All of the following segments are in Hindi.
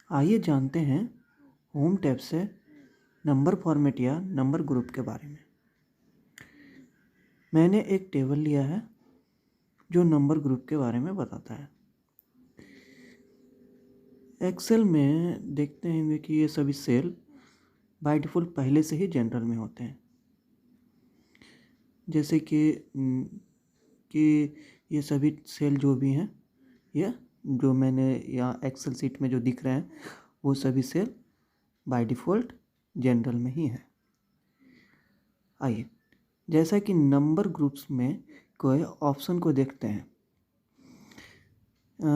आइए जानते हैं होम टैब से नंबर फॉर्मेट या नंबर ग्रुप के बारे में। मैंने एक टेबल लिया है जो नंबर ग्रुप के बारे में बताता है। एक्सेल में देखते हैं कि ये सभी सेल बाय डिफ़ॉल्ट पहले से ही जनरल में होते हैं, जैसे कि ये सभी सेल जो भी हैं, ये जो मैंने यहाँ एक्सेल सीट में जो दिख रहे हैं वो सभी सेल बाय डिफ़ॉल्ट जनरल में ही है। आइए जैसा कि नंबर ग्रुप्स में कोई ऑप्शन को देखते हैं।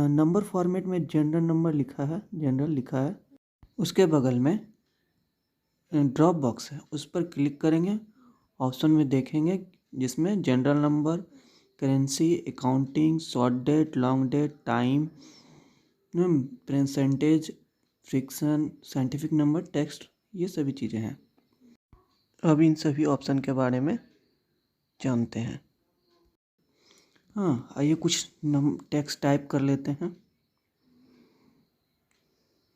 नंबर फॉर्मेट में जनरल नंबर लिखा है, जनरल लिखा है। उसके बगल में ड्रॉप बॉक्स है, उस पर क्लिक करेंगे। ऑप्शन में देखेंगे जिसमें general number, currency, accounting, short date, long date, time, percentage, fraction, scientific number, text, ये सभी चीज़ें हैं। अब इन सभी ऑप्शन के बारे में जानते हैं। हाँ, आइए कुछ टेक्स्ट टाइप कर लेते हैं,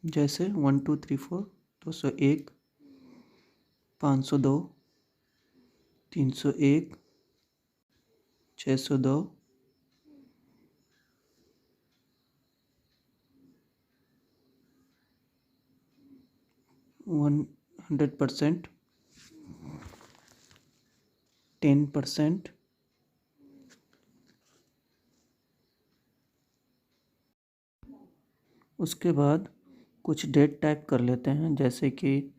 जैसे 1 2 3 4 201, 502, 301, 602, 100%, 10%, उसके बाद कुछ डेट टाइप कर लेते हैं, जैसे कि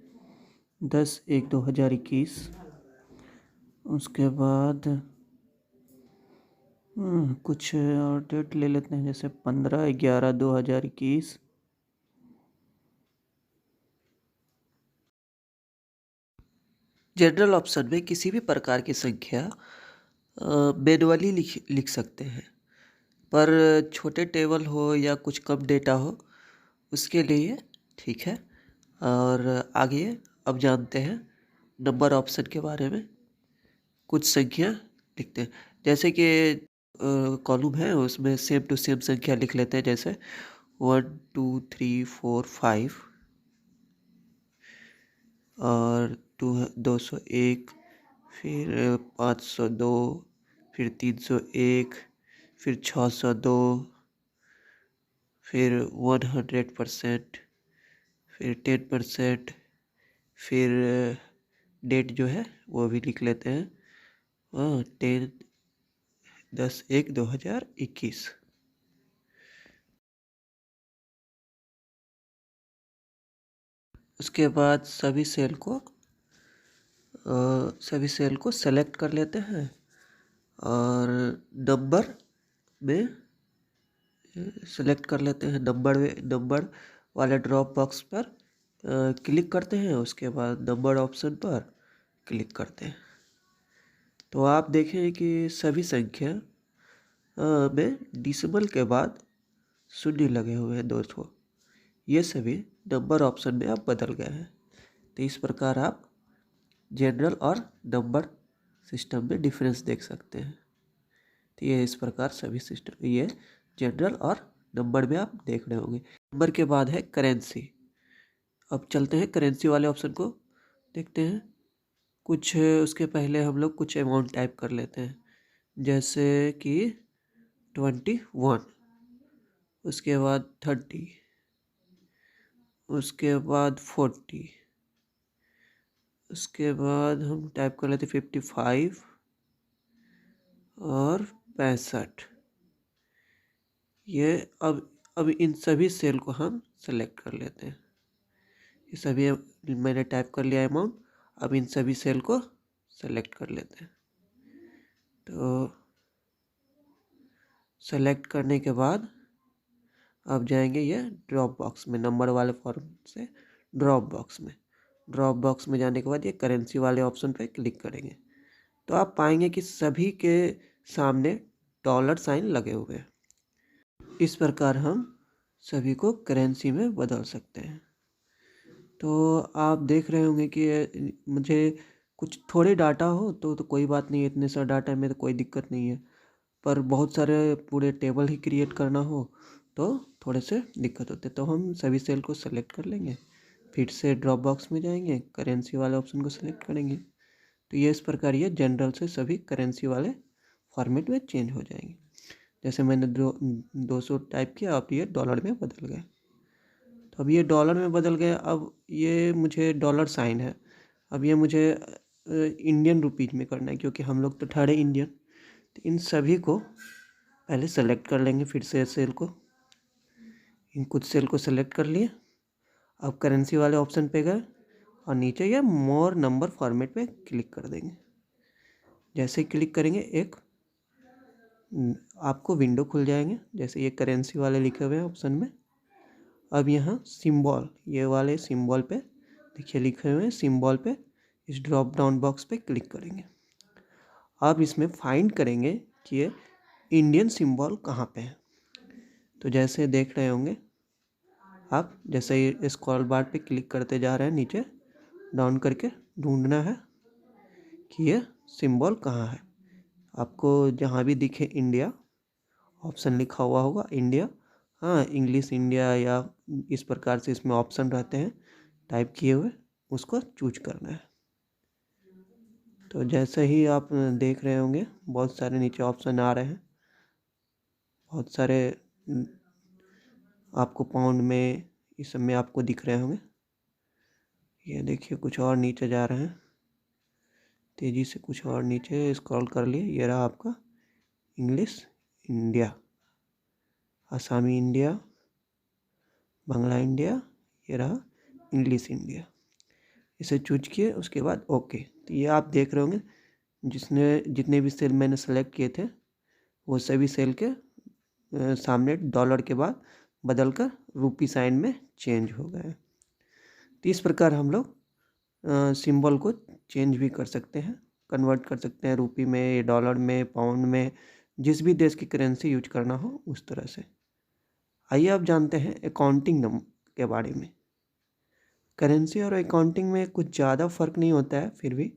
10/1/2021। उसके बाद कुछ और डेट ले लेते हैं, जैसे 15/11/2021। जनरल ऑप्शन में किसी भी प्रकार की संख्या मैनुअली लिख सकते हैं, पर छोटे टेबल हो या कुछ कम डेटा हो उसके लिए ठीक है। और आगे अब जानते हैं नंबर ऑप्शन के बारे में। कुछ संख्या लिखते हैं, जैसे कि कॉलम है उसमें सेम टू सेम संख्या लिख लेते हैं, जैसे 1 2 3 4 5 और 201, फिर 502, फिर 301, फिर 602, फिर 100%, फिर 10%, फिर डेट जो है वो भी लिख लेते हैं, 10/1/2021। उसके बाद सभी सेल को सेलेक्ट कर लेते हैं और नंबर में सेलेक्ट कर लेते हैं। नंबर वाले ड्रॉप बॉक्स पर क्लिक करते हैं, उसके बाद नंबर ऑप्शन पर क्लिक करते हैं। तो आप देखें कि सभी संख्या में डिसिमल के बाद शून्य लगे हुए हैं 200। ये सभी नंबर ऑप्शन में आप बदल गए हैं। तो इस प्रकार आप जनरल और नंबर सिस्टम में डिफरेंस देख सकते हैं। तो ये इस प्रकार सभी सिस्टम ये जनरल और नंबर में आप देख रहे होंगे। नंबर के बाद है करेंसी। अब चलते हैं करेंसी वाले ऑप्शन को देखते हैं। कुछ उसके पहले हम लोग कुछ अमाउंट टाइप कर लेते हैं, जैसे कि 21, उसके बाद 30, उसके बाद 40, उसके बाद हम टाइप कर लेते 55 और 65। ये अब इन सभी सेल को हम सेलेक्ट कर लेते हैं। ये सभी मैंने टाइप कर लिया अमाउंट। अब इन सभी सेल को सेलेक्ट कर लेते हैं। तो सेलेक्ट करने के बाद अब जाएंगे ये ड्रॉप बॉक्स में, नंबर वाले फॉर्म से ड्रॉप बॉक्स में जाने के बाद ये करेंसी वाले ऑप्शन पे क्लिक करेंगे तो आप पाएंगे कि सभी के सामने डॉलर साइन लगे हुए हैं। इस प्रकार हम सभी को करेंसी में बदल सकते हैं। तो आप देख रहे होंगे कि मुझे कुछ थोड़े डाटा हो तो कोई बात नहीं है, इतने सारे डाटा में तो कोई दिक्कत नहीं है। पर बहुत सारे पूरे टेबल ही क्रिएट करना हो तो थोड़े से दिक्कत होते। तो हम सभी सेल को सेलेक्ट कर लेंगे, फिर से ड्रॉप बॉक्स में जाएंगे, करेंसी वाले ऑप्शन को सेलेक्ट करेंगे। तो ये इस प्रकार ये जनरल से सभी करेंसी वाले फॉर्मेट में चेंज हो जाएंगे। जैसे मैंने 200 टाइप किया, अब ये डॉलर में बदल गए। तो अब ये डॉलर में बदल गए। अब ये मुझे डॉलर साइन है, अब ये मुझे इंडियन रुपीज में करना है, क्योंकि हम लोग तो ठहरे इंडियन। तो इन सभी को पहले सेलेक्ट कर लेंगे, फिर से सेल को, इन कुछ सेल को सेलेक्ट कर लिए। अब करेंसी वाले ऑप्शन पे गए और नीचे ये मोर नंबर फॉर्मेट पे क्लिक कर देंगे। जैसे ही क्लिक करेंगे एक आपको विंडो खुल जाएंगे, जैसे ये करेंसी वाले लिखे हुए हैं ऑप्शन में। अब यहाँ सिंबल, ये वाले सिंबल पे देखिए लिखे हुए हैं, सिंबल पे इस ड्रॉप डाउन बॉक्स पे क्लिक करेंगे। अब इसमें फाइंड करेंगे कि ये इंडियन सिंबल कहाँ पे है। तो जैसे देख रहे होंगे आप, जैसे ही स्क्रॉल बार पे क्लिक करते जा रहे हैं नीचे डाउन करके, ढूंढना है कि ये सिंबल कहाँ है। आपको जहाँ भी दिखे इंडिया ऑप्शन लिखा हुआ होगा, इंडिया, हाँ इंग्लिश इंडिया या इस प्रकार से इसमें ऑप्शन रहते हैं टाइप किए हुए, उसको चूज करना है। तो जैसे ही आप देख रहे होंगे बहुत सारे नीचे ऑप्शन आ रहे हैं, बहुत सारे आपको पाउंड में इस सब में आपको दिख रहे होंगे। ये देखिए कुछ और नीचे जा रहे हैं, तेज़ी से कुछ और नीचे स्क्रॉल कर लिए। ये रहा आपका इंग्लिश इंडिया, आसामी इंडिया, बांग्ला इंडिया, ये रहा इंग्लिश इंडिया। इसे चूज किए, उसके बाद ओके। तो ये आप देख रहे होंगे जितने भी सेल मैंने सेलेक्ट किए थे वो सभी सेल के सामने डॉलर के बाद बदल कर रूपी साइन में चेंज हो गए। तो इस प्रकार हम लोग सिंबल को चेंज भी कर सकते हैं, कन्वर्ट कर सकते हैं रूपी में, डॉलर में, पाउंड में, जिस भी देश की करेंसी यूज करना हो उस तरह से। आइए अब जानते हैं अकाउंटिंग नंबर के बारे में। करेंसी और अकाउंटिंग में कुछ ज़्यादा फर्क नहीं होता है, फिर भी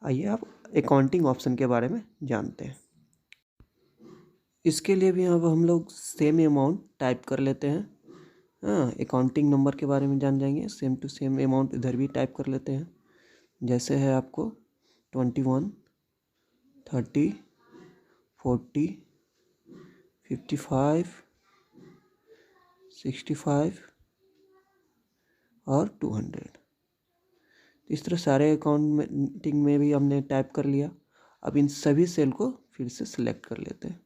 आइए आप अकाउंटिंग ऑप्शन के बारे में जानते हैं। इसके लिए भी अब हम लोग सेम अमाउंट टाइप कर लेते हैं। हाँ, अकाउंटिंग नंबर के बारे में जान जाएंगे, सेम टू सेम अमाउंट इधर भी टाइप कर लेते हैं। जैसे है आपको 21, 30, 40, 55, 65 और 200। इस तरह सारे अकाउंटिंग में भी हमने टाइप कर लिया। अब इन सभी सेल को फिर से सिलेक्ट कर लेते हैं।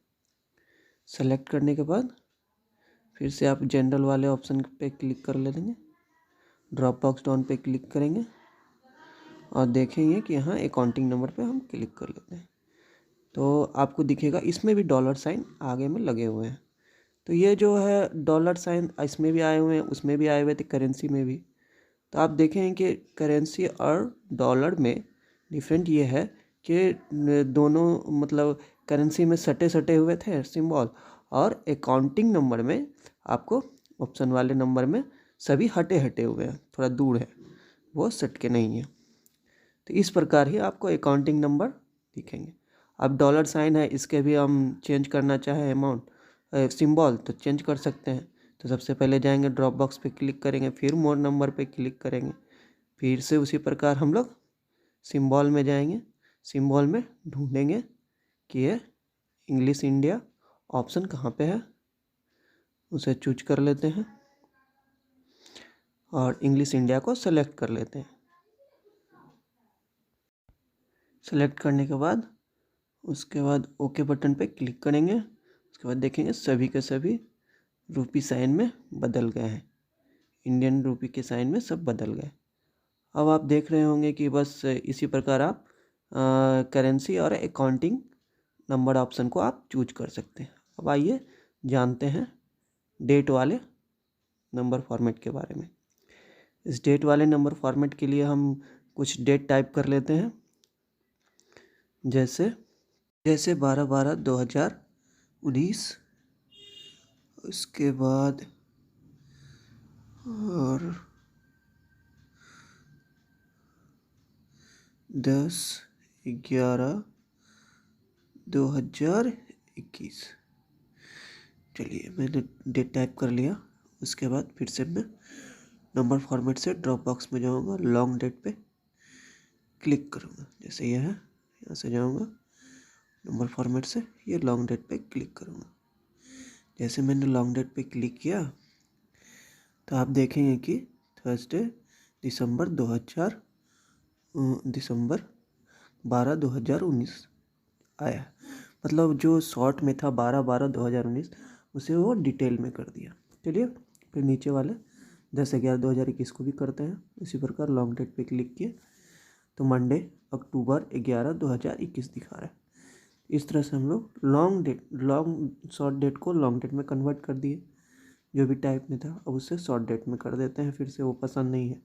सेलेक्ट करने के बाद फिर से आप जनरल वाले ऑप्शन पे क्लिक कर लेंगे, ड्रॉप बॉक्स डाउन पे क्लिक करेंगे और देखेंगे कि यहाँ अकाउंटिंग नंबर पे हम क्लिक कर लेते हैं। तो आपको दिखेगा इसमें भी डॉलर साइन आगे में लगे हुए हैं। तो ये जो है डॉलर साइन इसमें भी आए हुए हैं, उसमें भी आए हुए थे, करेंसी में भी। तो आप देखें कि करेंसी और डॉलर में डिफरेंट ये है कि दोनों मतलब करेंसी में सटे सटे हुए थे सिंबल, और अकाउंटिंग नंबर में आपको ऑप्शन वाले नंबर में सभी हटे हटे हुए हैं, थोड़ा दूर है, वो सट के नहीं है। तो इस प्रकार ही आपको अकाउंटिंग नंबर दिखेंगे। अब डॉलर साइन है, इसके भी हम चेंज करना चाहे अमाउंट सिंबल तो चेंज कर सकते हैं। तो सबसे पहले जाएंगे ड्रॉप बॉक्स पे क्लिक करेंगे, फिर मोर नंबर पे क्लिक करेंगे, फिर से उसी प्रकार हम लोग सिंबल में जाएंगे, सिंबल में ढूंढेंगे कि ये इंग्लिश इंडिया ऑप्शन कहाँ पे है, उसे चूज कर लेते हैं और इंग्लिश इंडिया को सेलेक्ट कर लेते हैं। सेलेक्ट करने के बाद उसके बाद ओके बटन पे क्लिक करेंगे। उसके बाद देखेंगे सभी के सभी रूपी साइन में बदल गए हैं, इंडियन रूपी के साइन में सब बदल गए। अब आप देख रहे होंगे कि बस इसी प्रकार आप करेंसी और अकाउंटिंग नंबर ऑप्शन को आप चूज कर सकते हैं। अब आइए जानते हैं डेट वाले नंबर फॉर्मेट के बारे में। इस डेट वाले नंबर फॉर्मेट के लिए हम कुछ डेट टाइप कर लेते हैं, जैसे 12/12/2019, उसके बाद और 10/11/2021, चलिए मैंने डेट टाइप कर लिया। उसके बाद फिर से मैं नंबर फॉर्मेट से ड्रॉप बॉक्स में जाऊंगा, लॉन्ग डेट पे क्लिक करूंगा। जैसे ये है, यहाँ से जाऊंगा नंबर फॉर्मेट से, ये लॉन्ग डेट पे क्लिक करूंगा। जैसे मैंने लॉन्ग डेट पे क्लिक किया तो आप देखेंगे कि थर्सडे दिसंबर 12/2019 आया। मतलब जो शॉर्ट में था 12/12/2019 उसे वो डिटेल में कर दिया। चलिए फिर नीचे वाले 10/11/2021 को भी करते हैं। इसी प्रकार लॉन्ग डेट पे क्लिक किए तो मंडे अक्टूबर 11/2021 दिखा रहा है। इस तरह से हम लोग लॉन्ग शॉर्ट डेट को लॉन्ग डेट में कन्वर्ट कर दिए। जो भी टाइप में था अब उसे शॉर्ट डेट में कर देते हैं। फिर से वो पसंद नहीं है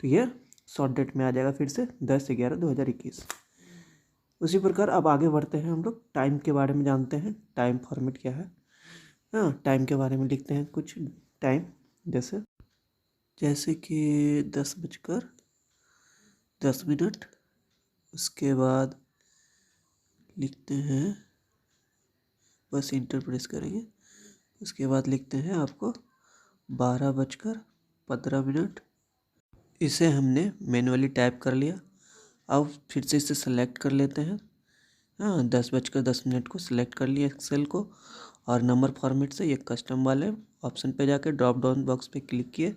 तो ये शॉर्ट डेट में आ जाएगा फिर से 10/11/2021। उसी प्रकार अब आगे बढ़ते हैं, हम लोग टाइम के बारे में जानते हैं। टाइम फॉर्मेट क्या है, हाँ टाइम के बारे में लिखते हैं कुछ टाइम। जैसे कि 10:10। उसके बाद लिखते हैं, बस इंटर प्रेस करेंगे। उसके बाद लिखते हैं आपको 12:15। इसे हमने मैनुअली टाइप कर लिया। अब फिर से इसे सेलेक्ट कर लेते हैं। हाँ 10:10 को सिलेक्ट कर लिया सेल को, और नंबर फॉर्मेट से ये कस्टम वाले ऑप्शन पे जाके ड्रॉप डाउन बॉक्स पे क्लिक किए।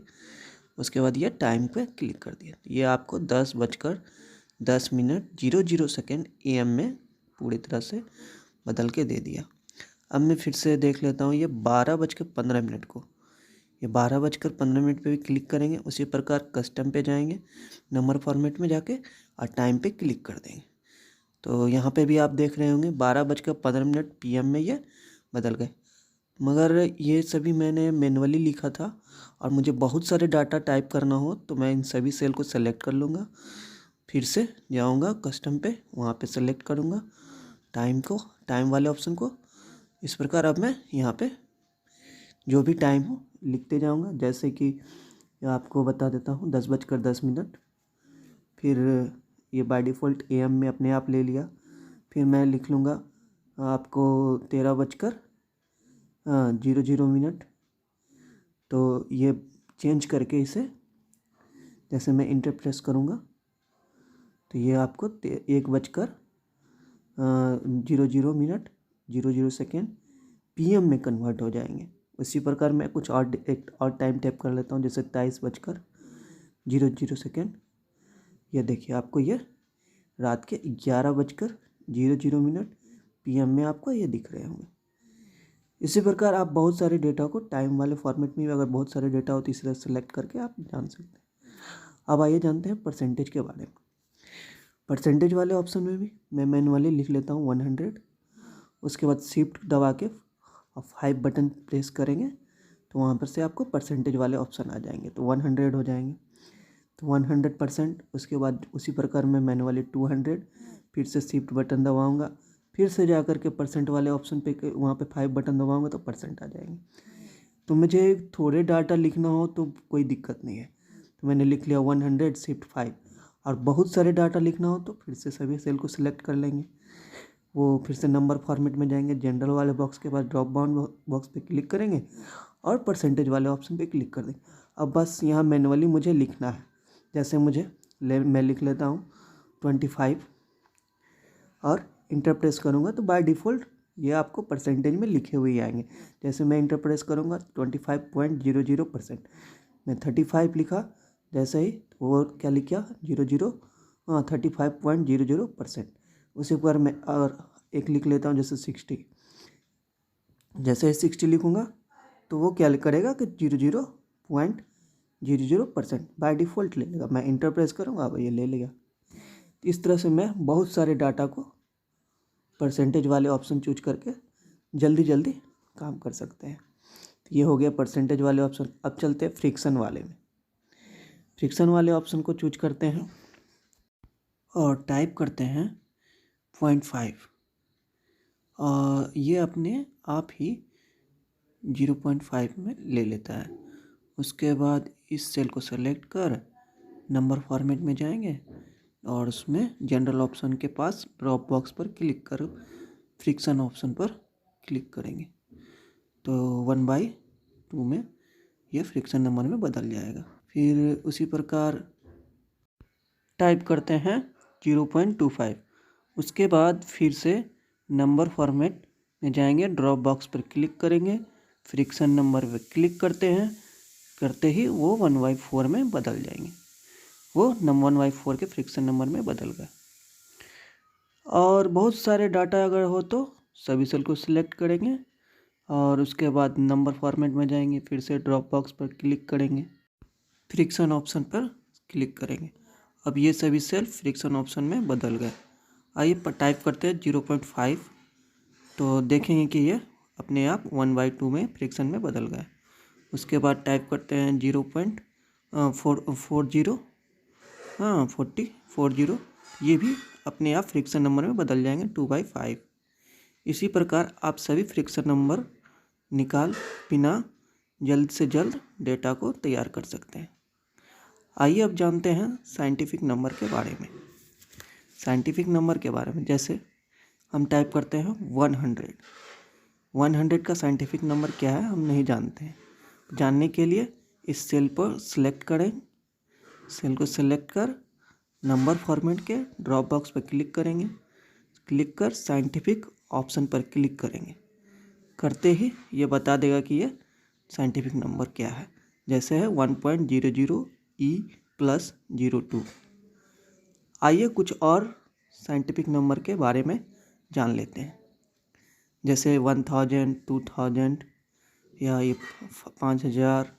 उसके बाद ये टाइम पे क्लिक कर दिया। ये आपको 10:10:00 AM में पूरी तरह से बदल के दे दिया। अब मैं फिर से देख लेता हूँ ये 12:15 को। ये 12:15 पे भी क्लिक करेंगे। उसी प्रकार कस्टम पे जाएंगे, नंबर फॉर्मेट में जाके और टाइम पे क्लिक कर देंगे। तो यहाँ पे भी आप देख रहे होंगे 12:15 PM में ये बदल गए। मगर ये सभी मैंने मैनुअली लिखा था और मुझे बहुत सारे डाटा टाइप करना हो तो मैं इन सभी सेल को सेलेक्ट कर लूँगा। फिर से जाऊँगा कस्टम पे, वहाँ पे सेलेक्ट करूँगा टाइम वाले ऑप्शन को। इस प्रकार अब मैं यहाँ पे जो भी टाइम हो लिखते जाऊँगा। जैसे कि आपको बता देता हूँ 10:10। फिर ये बाय डिफ़ॉल्ट AM में अपने आप ले लिया। फिर मैं लिख लूँगा आपको 13:00। तो ये चेंज करके इसे जैसे मैं इंटर प्रेस करूँगा तो ये आपको 1:00:00 PM में कन्वर्ट हो जाएंगे। उसी प्रकार मैं कुछ एक और टाइम टैप कर लेता हूँ, जैसे 23:00। ये देखिए आपको ये रात के 11:00 PM में आपको ये दिख रहे होंगे। इसी प्रकार आप बहुत सारे डेटा को टाइम वाले फॉर्मेट में भी अगर बहुत सारे डेटा हो तो इसी तरह सेलेक्ट करके आप जान सकते हैं। अब आइए जानते हैं परसेंटेज के बारे में। परसेंटेज वाले ऑप्शन में भी मैं मैनुअली लिख लेता हूँ 100। उसके बाद शिफ्ट दबा के और 5 बटन प्रेस करेंगे तो वहाँ पर से आपको परसेंटेज वाले ऑप्शन आ जाएंगे, तो 100 हो जाएंगे। तो 100%। उसके बाद उसी प्रकार मैं मैनुअली 200, फिर से शिफ्ट बटन दबाऊँगा, फिर से जा कर के परसेंट वाले ऑप्शन पे वहाँ पे 5 बटन दबाऊँगा तो परसेंट आ जाएंगे। तो मुझे थोड़े डाटा लिखना हो तो कोई दिक्कत नहीं है, तो मैंने लिख लिया 100 शिफ्ट 5। और बहुत सारे डाटा लिखना हो तो फिर से सभी सेल को सिलेक्ट कर लेंगे। वो फिर से नंबर फॉर्मेट में जाएंगे, जनरल वाले बॉक्स के बाद ड्रॉप डाउन बॉक्स पे क्लिक करेंगे और परसेंटेज वाले ऑप्शन पे क्लिक कर देंगे। अब बस यहाँ मैनुअली मुझे लिखना है। जैसे मैं लिख लेता हूँ 25 और इंटर प्रेस करूँगा तो बाय डिफ़ॉल्ट ये आपको परसेंटेज में लिखे हुए ही आएंगे। जैसे मैं इंटर प्रेस करूँगा 25.00%, मैं 35 लिखा। जैसे ही वो क्या लिखा 35.00%। उसी पर मैं और एक लिख लेता हूँ जैसे 60। जैसे ही 60 लिखूँगा तो वो क्या करेगा कि 00.00% बाय डिफ़ॉल्ट ले लेगा। मैं इंटर प्रेस करूँगा अब ये ले लेगा। इस तरह से मैं बहुत सारे डाटा को परसेंटेज वाले ऑप्शन चूज करके जल्दी जल्दी काम कर सकते हैं। तो ये हो गया परसेंटेज वाले ऑप्शन। अब चलते हैं फ्रिक्शन वाले में। फ्रिक्शन वाले ऑप्शन को चूज करते हैं और टाइप करते हैं 0.5 और ये अपने आप ही 0.5 में ले लेता है। उसके बाद इस सेल को सेलेक्ट कर नंबर फॉर्मेट में जाएंगे और उसमें जनरल ऑप्शन के पास ड्रॉप बॉक्स पर क्लिक कर फ्रिक्शन ऑप्शन पर क्लिक करेंगे। तो 1/2 में ये फ्रिक्शन नंबर में बदल जाएगा। फिर उसी प्रकार टाइप करते हैं 0.25। उसके बाद फिर से नंबर फॉर्मेट में जाएंगे, ड्रॉप बॉक्स पर क्लिक करेंगे, फ्रिक्शन नंबर पर क्लिक करते हैं, करते ही वो 1/4 में बदल जाएंगे। वो 1/4 के फ्रिक्शन नंबर में बदल गए। और बहुत सारे डाटा अगर हो तो सभी सेल को सिलेक्ट करेंगे और उसके बाद नंबर फॉर्मेट में जाएंगे, फिर से ड्रॉप बॉक्स पर क्लिक करेंगे, फ्रिक्शन ऑप्शन पर क्लिक करेंगे। अब ये सभी सेल फ्रिक्शन ऑप्शन में बदल गए। आइए टाइप करते हैं 0.5, तो देखेंगे कि ये अपने आप 1/2 में फ्रिक्शन में बदल गए। उसके बाद टाइप करते हैं 0.40, हाँ 40, ये भी अपने आप फ्रिक्शन नंबर में बदल जाएंगे 2/5। इसी प्रकार आप सभी फ्रिक्शन नंबर निकाल बिना जल्द से जल्द डेटा को तैयार कर सकते हैं। आइए अब जानते हैं साइंटिफिक नंबर के बारे में। साइंटिफिक नंबर के बारे में जैसे हम टाइप करते हैं 100 का साइंटिफिक नंबर क्या है हम नहीं जानते हैं। जानने के लिए इस सेल पर सिलेक्ट करें, सेल को सिलेक्ट कर नंबर फॉर्मेट के ड्रॉप बॉक्स पर क्लिक करेंगे, क्लिक कर साइंटिफिक ऑप्शन पर क्लिक करेंगे, करते ही ये बता देगा कि ये साइंटिफिक नंबर क्या है। जैसे है 1.00E+02। आइए कुछ और साइंटिफिक नंबर के बारे में जान लेते हैं। जैसे 1000, 2000 या ये 5000,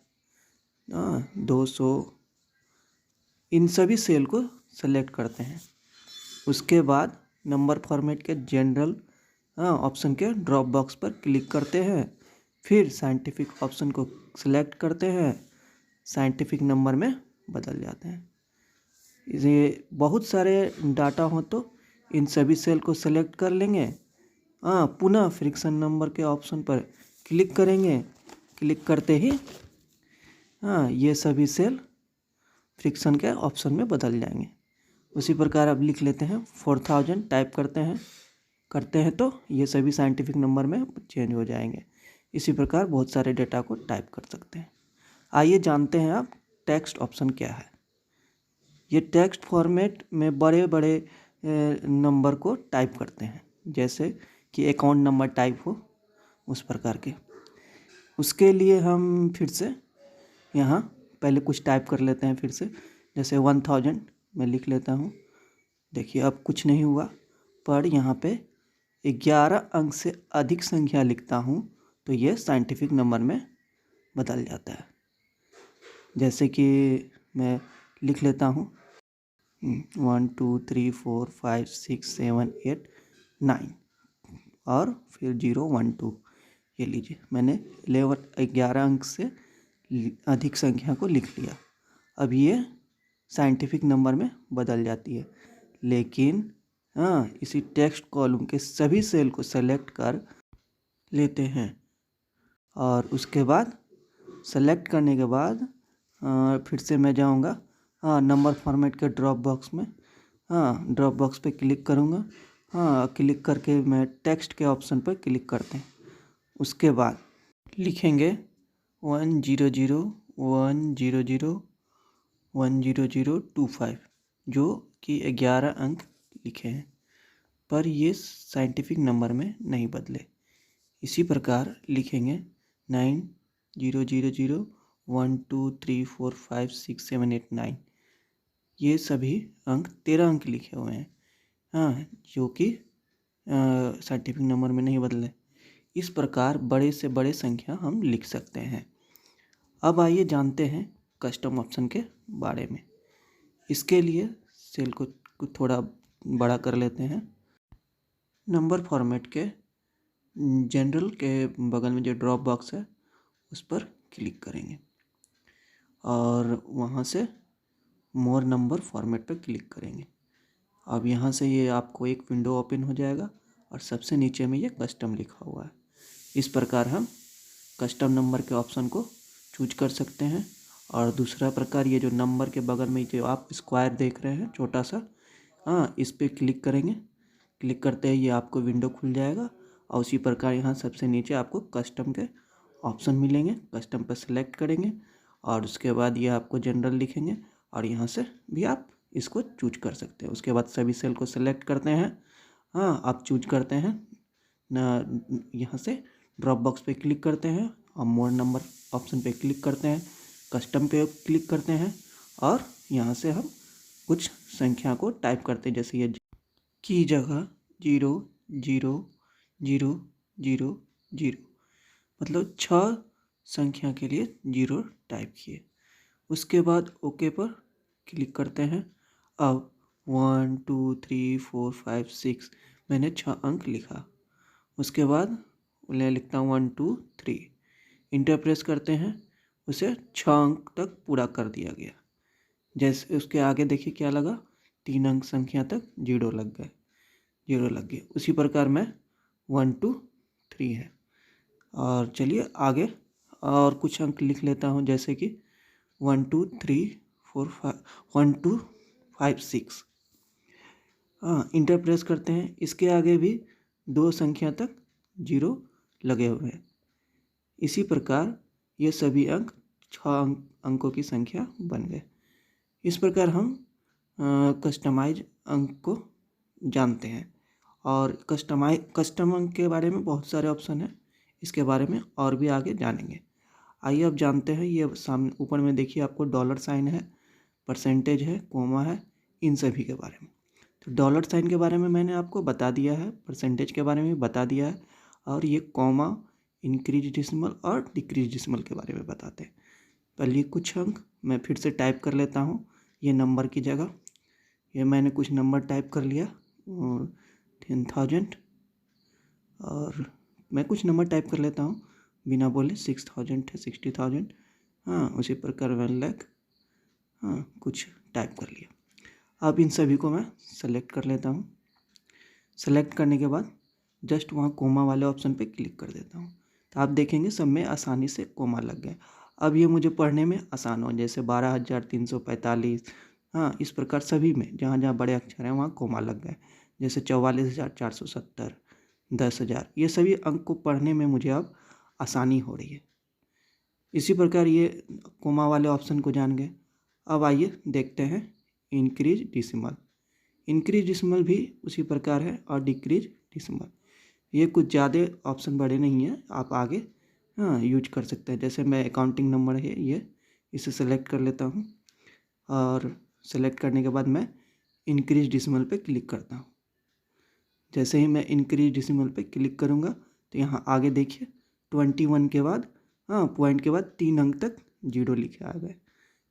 200, इन सभी सेल को सेलेक्ट करते हैं। उसके बाद नंबर फॉर्मेट के जनरल ऑप्शन के ड्रॉप बॉक्स पर क्लिक करते हैं, फिर साइंटिफिक ऑप्शन को सिलेक्ट करते हैं, साइंटिफिक नंबर में बदल जाते हैं। ये बहुत सारे डाटा हो तो इन सभी सेल को सेलेक्ट कर लेंगे, पुनः फ्रिक्शन नंबर के ऑप्शन पर क्लिक करेंगे, क्लिक करते ही ये सभी सेल फ्रिक्शन के ऑप्शन में बदल जाएंगे। उसी प्रकार अब लिख लेते हैं 4000, टाइप करते हैं तो ये सभी साइंटिफिक नंबर में चेंज हो जाएंगे। इसी प्रकार बहुत सारे डेटा को टाइप कर सकते हैं। आइए जानते हैं अब टेक्स्ट ऑप्शन क्या है। ये टेक्स्ट फॉर्मेट में बड़े बड़े नंबर को टाइप करते हैं, जैसे कि अकाउंट नंबर टाइप हो उस प्रकार के। उसके लिए हम फिर से यहाँ पहले कुछ टाइप कर लेते हैं। फिर से जैसे 1000 मैं लिख लेता हूँ। देखिए अब कुछ नहीं हुआ, पर यहाँ पे 11 अंक से अधिक संख्या लिखता हूँ तो ये साइंटिफिक नंबर में बदल जाता है। जैसे कि मैं लिख लेता हूँ 1 2 3 4 5 6 7 8 9 और फिर 0 1 2। ये लीजिए मैंने 11 अंक से अधिक संख्या को लिख लिया। अब ये साइंटिफिक नंबर में बदल जाती है। लेकिन इसी टेक्स्ट कॉलम के सभी सेल को सेलेक्ट कर लेते हैं और उसके बाद सेलेक्ट करने के बाद फिर से मैं जाऊंगा नंबर फॉर्मेट के ड्रॉप बॉक्स में, ड्रॉप बॉक्स पे क्लिक करूंगा, क्लिक करके मैं टेक्स्ट के ऑप्शन पर क्लिक करते हैं। उसके बाद लिखेंगे 10010010025 जो कि 11 अंक लिखे हैं, पर ये साइंटिफिक नंबर में नहीं बदले। इसी प्रकार लिखेंगे 900012345678 ये सभी अंक 13 अंक लिखे हुए हैं, जो कि साइंटिफिक नंबर में नहीं बदले। इस प्रकार बड़े से बड़े संख्या हम लिख सकते हैं। अब आइए जानते हैं कस्टम ऑप्शन के बारे में। इसके लिए सेल को थोड़ा बड़ा कर लेते हैं। नंबर फॉर्मेट के जनरल के बगल में जो ड्रॉप बॉक्स है उस पर क्लिक करेंगे और वहाँ से मोर नंबर फॉर्मेट पर क्लिक करेंगे। अब यहाँ से ये आपको एक विंडो ओपन हो जाएगा और सबसे नीचे में ये कस्टम लिखा हुआ है। इस प्रकार हम कस्टम नंबर के ऑप्शन को चूज कर सकते हैं। और दूसरा प्रकार ये जो नंबर के बगल में जो आप स्क्वायर देख रहे हैं छोटा सा, इस पर क्लिक करेंगे। क्लिक करते ही ये आपको विंडो खुल जाएगा और उसी प्रकार यहाँ सबसे नीचे आपको कस्टम के ऑप्शन मिलेंगे, कस्टम पर सेलेक्ट करेंगे और उसके बाद ये आपको जनरल लिखेंगे और यहाँ से भी आप इसको चूज कर सकते हैं। उसके बाद सभी सेल को सेलेक्ट करते हैं, हाँ आप चूज करते हैं ना, यहाँ से ड्रॉप बॉक्स पे क्लिक करते हैं और मोर नंबर ऑप्शन पे क्लिक करते हैं, कस्टम पे क्लिक करते हैं और यहाँ से हम कुछ संख्या को टाइप करते हैं, जैसे ये की जगह 0 0 0 0 0, मतलब 6 संख्या के लिए 0 टाइप किए। उसके बाद ओके पर क्लिक करते हैं। अब 1 2 3 4 5 6 मैंने 6 अंक लिखा। उसके बाद मैं लिखता हूँ 1 2 3, इंटर प्रेस करते हैं, उसे 6 अंक तक पूरा कर दिया गया। जैसे उसके आगे देखिए क्या लगा, 3 अंक संख्या तक 0 लग गए। उसी प्रकार मैं 1 2 3 है। और चलिए आगे और कुछ अंक लिख लेता हूँ, जैसे कि 1 2 3 4 5 1 2 5 6। हाँ इंटर प्रेस करते हैं, इसके आगे भी 2 संख्या तक 0 लगे हुए हैं। इसी प्रकार ये सभी अंक 6 अंकों की संख्या बन गए। इस प्रकार हम कस्टमाइज अंक को जानते हैं। और कस्टम अंक के बारे में बहुत सारे ऑप्शन हैं, इसके बारे में और भी आगे जानेंगे। आइए अब जानते हैं। ये सामने ऊपर में देखिए आपको डॉलर साइन है, परसेंटेज है, कोमा है, इन सभी के बारे में। तो डॉलर साइन के बारे में मैंने आपको बता दिया है, परसेंटेज के बारे में बता दिया है, और ये कोमा, इंक्रीज डिसिमल और डिक्रीज डिसिमल के बारे में बताते हैं। पहले कुछ अंक मैं फिर से टाइप कर लेता हूँ, ये नंबर की जगह ये मैंने कुछ नंबर टाइप कर लिया, 10,000, और मैं कुछ नंबर टाइप कर लेता हूँ बिना बोले, 6,000 है, 60,000, हाँ उसी प्रकार 1 लाख, हाँ कुछ टाइप कर लिया। अब इन सभी को मैं सेलेक्ट कर लेता हूँ। सेलेक्ट करने के बाद जस्ट वहाँ कोमा वाले ऑप्शन पे क्लिक कर देता हूँ, तो आप देखेंगे सब में आसानी से कोमा लग गए। अब ये मुझे पढ़ने में आसान हो, जैसे 12,345, हाँ इस प्रकार सभी में जहाँ जहाँ बड़े अक्षर हैं वहाँ कोमा लग गए। जैसे 44,470, 10,000, ये सभी अंक को पढ़ने में मुझे अब आसानी हो रही है। इसी प्रकार ये कोमा वाले ऑप्शन को जान गए। अब आइए देखते हैं इंक्रीज डिसिमल। इंक्रीज डिसिमल भी उसी प्रकार है, और डिक्रीज डिसिमल ये कुछ ज़्यादा ऑप्शन बड़े नहीं हैं, आप आगे हाँ यूज कर सकते हैं। जैसे मैं अकाउंटिंग नंबर है ये, इसे सेलेक्ट कर लेता हूँ और सेलेक्ट करने के बाद मैं इंक्रीज डिसिमल पे क्लिक करता हूँ। जैसे ही मैं इंक्रीज डिसिमल पे क्लिक करूँगा तो यहाँ आगे देखिए 21 के बाद, हाँ पॉइंट के बाद 3 अंक तक 0 लिखे आ गए।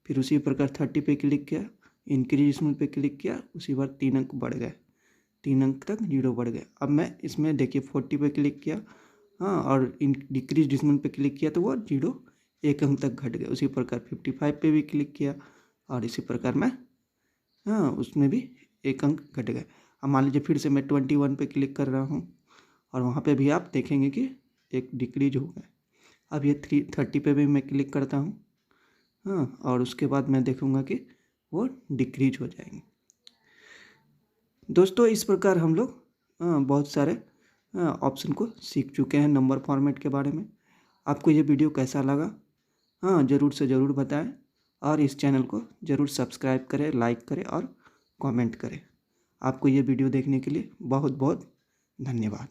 फिर उसी प्रकार 30 पे क्लिक किया, इंक्रीज डिसिमल पे क्लिक किया, उसी बार 3 अंक बढ़ गए, 3 अंक तक 0 बढ़ गए। अब मैं इसमें देखिए 40 पे क्लिक किया, हाँ और डिक्रीज डिसिमल पे क्लिक किया तो वो 0 1 अंक तक घट गए। उसी प्रकार 55 पे भी क्लिक किया और इसी प्रकार मैं हाँ उसमें भी 1 अंक घट गए। अब मान लीजिए फिर से मैं 21 पे क्लिक कर रहा हूँ और वहाँ पे भी आप देखेंगे कि एक डिक्रीज हो गया। अब ये 30 पे भी मैं क्लिक करता हूँ, हाँ और उसके बाद मैं देखूँगा कि वो डिक्रीज हो जाएंगे। दोस्तों इस प्रकार हम लोग बहुत सारे ऑप्शन को सीख चुके हैं नंबर फॉर्मेट के बारे में। आपको ये वीडियो कैसा लगा, हाँ ज़रूर से ज़रूर बताएं, और इस चैनल को ज़रूर सब्सक्राइब करें, लाइक करें और कमेंट करें। आपको ये वीडियो देखने के लिए बहुत बहुत धन्यवाद।